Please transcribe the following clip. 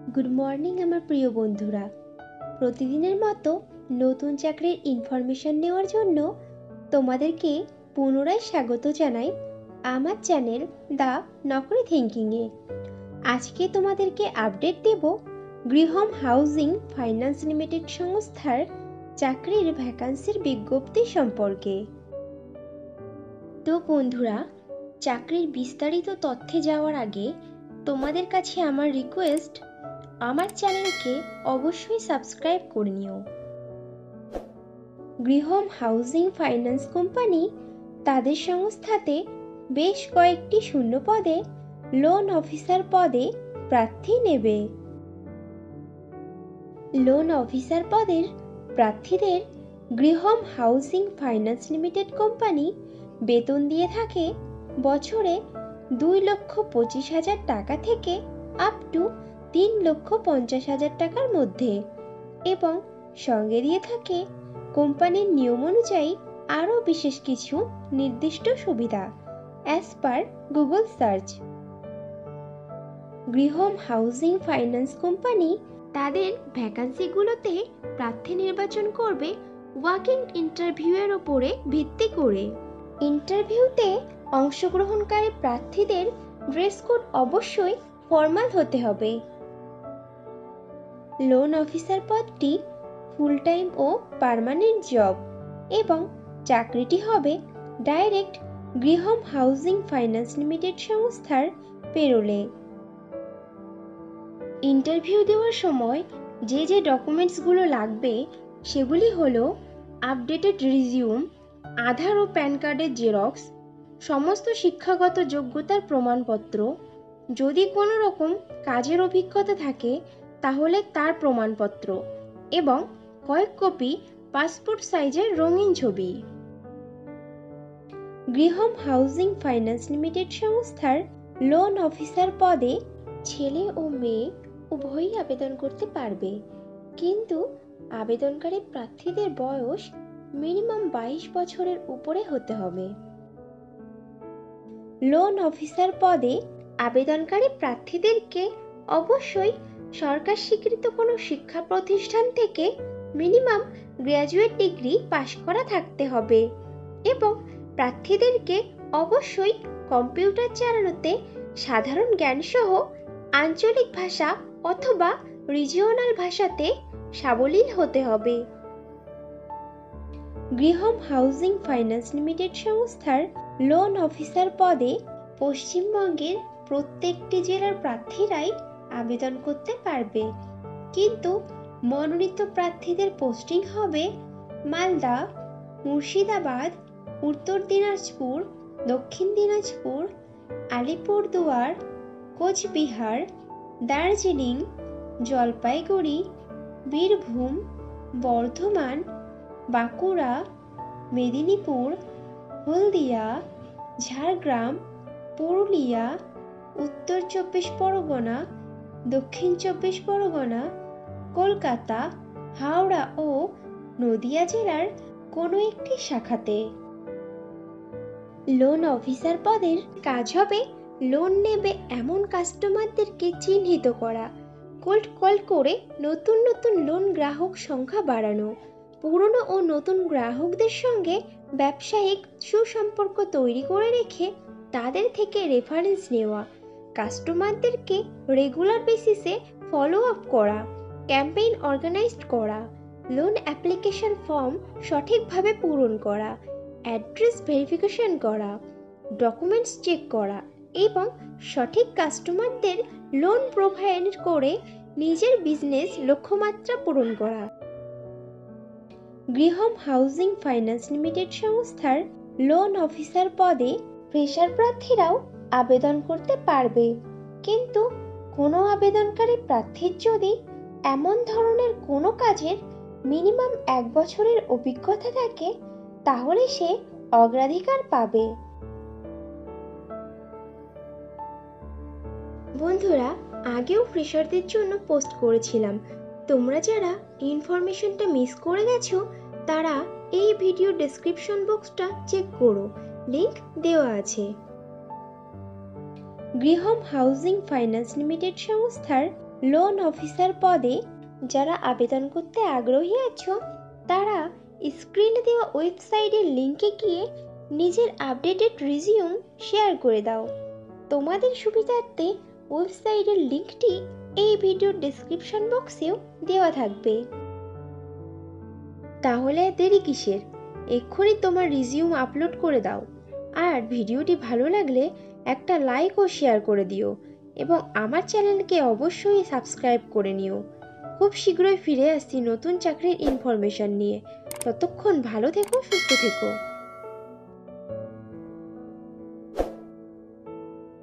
Good morning আমার প্রিয় বন্ধুরা। প্রতিদিনের মতো নতুন চাকরির ইনফরমেশন নেওয়ার জন্য তোমাদেরকে পুনরায় স্বাগত জানাই আমার চ্যানেল দ্য নকরি থিঙ্কিংয়ে। আজকে তোমাদেরকে আপডেট দেব গৃহম হাউজিং ফাইন্যান্স লিমিটেড সংস্থার চাকরির ভ্যাকান্সির বিজ্ঞপ্তি সম্পর্কে। তো বন্ধুরা, চাকরির বিস্তারিত তথ্যে যাওয়ার আগে তোমাদের কাছে আমার রিকোয়েস্ট, আমার চ্যানেলকে অবশ্যই সাবস্ক্রাইব করে নিও। গৃহম হাউজিং ফাইন্যান্স কোম্পানি তাদের সংস্থাতে বেশ কয়েকটি শূন্য পদে লোন অফিসার পদে প্রার্থী নেবে। লোন অফিসার পদের প্রার্থীদের গৃহম হাউজিং ফাইন্যান্স লিমিটেড কোম্পানি বেতন দিয়ে থাকে বছরে 2,25,000 টাকা থেকে আপ টু 3,50,000 টাকার মধ্যে, এবং সঙ্গে দিয়ে থাকে কোম্পানির নিয়ম অনুযায়ী আরও বিশেষ কিছু নির্দিষ্ট সুবিধা as per Google search. Grihum housing finance company তাদের ভ্যাকান্সিগুলোতে প্রার্থী নির্বাচন করবে ওয়াকিং ইন্টারভিউয়ের ওপরে ভিত্তি করে। ইন্টারভিউতে অংশগ্রহণকারী প্রার্থীদের ড্রেস কোড অবশ্যই ফর্মাল হতে হবে। লোন অফিসার পদটি ফুল টাইম ও পার্মানেন্ট জব, এবং চাকরিটি হবে ডাইরেক্ট গৃহম হাউজিং ফাইন্যান্স লিমিটেড সংস্থার পেরোলে। ইন্টারভিউ দেওয়ার সময় যে যে ডকুমেন্টসগুলো লাগবে সেগুলি হলো আপডেটেড রিজিউম, আধার ও প্যান কার্ডের জেরক্স, সমস্ত শিক্ষাগত যোগ্যতার প্রমাণপত্র, যদি কোনো রকম কাজের অভিজ্ঞতা থাকে তাহলে তার প্রমাণপত্র, এবং কয়েক কপি পাসপোর্ট সাইজের রঙিন ছবি। গৃহম হাউজিং ফাইন্যান্স লিমিটেড সংস্থার লোন অফিসার পদে ছেলে ও মেয়ে উভয়ই আবেদন করতে পারবে, কিন্তু আবেদনকারী প্রার্থীদের বয়স মিনিমাম 22 বছরের উপরে হতে হবে। লোন অফিসার পদে আবেদনকারী প্রার্থীদেরকে অবশ্যই সরকার স্বীকৃত কোনো শিক্ষা প্রতিষ্ঠান থেকে মিনিমাম গ্র্যাজুয়েট ডিগ্রি পাশ করা থাকতে হবে, এবং প্রার্থীদেরকে অবশ্যই কম্পিউটার চালানোতে সাধারণ জ্ঞান সহ আঞ্চলিক ভাষা অথবা রিজিওনাল ভাষাতে সাবলীল হতে হবে। গৃহম হাউজিং ফাইন্যান্স লিমিটেড সংস্থার লোন অফিসার পদে পশ্চিমবঙ্গের প্রত্যেকটি জেলার প্রার্থীরাই আবেদন করতে পারবে, কিন্তু মনোনীত প্রার্থীদের পোস্টিং হবে মালদা, মুর্শিদাবাদ, উত্তর দিনাজপুর, দক্ষিণ দিনাজপুর, আলিপুরদুয়ার, কোচবিহার, দার্জিলিং, জলপাইগুড়ি, বীরভূম, বর্ধমান, বাঁকুড়া, মেদিনীপুর, হলদিয়া, ঝাড়গ্রাম, পুরুলিয়া, উত্তর 24 পরগনা, দক্ষিণ 24 পরগনা, কলকাতা, হাওড়া ও নদিয়া জেলার কোনো একটি শাখাতে। লোন অফিসার পদের কাজ হবে লোন নেবে এমন কাস্টমারদেরকে চিহ্নিত করা, কোল্ড কল করে নতুন নতুন লোন গ্রাহক সংখ্যা বাড়ানো, পুরনো ও নতুন গ্রাহকদের সঙ্গে ব্যবসায়িক সুসম্পর্ক তৈরি করে রেখে তাদের থেকে রেফারেন্স নেওয়া, কাস্টমারদেরকে রেগুলার বেসিসে ফলো আপ করা, ক্যাম্পেইন অর্গানাইজ করা, লোন অ্যাপ্লিকেশন ফর্ম সঠিকভাবে পূরণ করা, অ্যাড্রেস ভেরিফিকেশন করা, ডকুমেন্টস চেক করা, এবং সঠিক কাস্টমারদের লোন প্রোভাইড করে নিজের বিজনেস লক্ষ্যমাত্রা পূরণ করা। গৃহম হাউজিং ফাইন্যান্স লিমিটেড সংস্থার লোন অফিসার পদে ফ্রেশার প্রার্থীরাও আবেদন করতে পারবে, কিন্তু কোনো আবেদনকারী প্রার্থীর যদি এমন ধরনের কোনো কাজের মিনিমাম 1 বছরের অভিজ্ঞতা থাকে তাহলে সে অগ্রাধিকার পাবে। বন্ধুরা, আগেও ফ্রেশারদের জন্য পোস্ট করেছিলাম, তোমরা যারা ইনফরমেশনটা মিস করে গেছো তারা এই ভিডিও ডেসক্রিপশন বক্সটা চেক করো, লিংক দেওয়া আছে। গৃহম হাউজিং ফাইন্যান্স লিমিটেড সংস্থার লোন অফিসার পদে যারা আবেদন করতে আগ্রহী আছো তারা স্ক্রিনে দেওয়া ওয়েবসাইটের লিঙ্কে গিয়ে নিজের আপডেটেড রিজিউম শেয়ার করে দাও। তোমাদের সুবিধার্থে ওয়েবসাইটের লিঙ্কটি এই ভিডিওর ডেসক্রিপশন বক্সেও দেওয়া থাকবে। তাহলে দেরি কিসের, এক্ষুনি তোমার রিজিউম আপলোড করে দাও। আর ভিডিওটি ভালো লাগলে একটা লাইক ও শেয়ার করে দিও এবং আমার চ্যানেলকে অবশ্যই সাবস্ক্রাইব করে নিও। খুব শীঘ্রই ফিরে আসছি নতুন চাকরির ইনফরমেশন নিয়ে। ততক্ষণ ভালো থেকো, সুস্থ থেকো।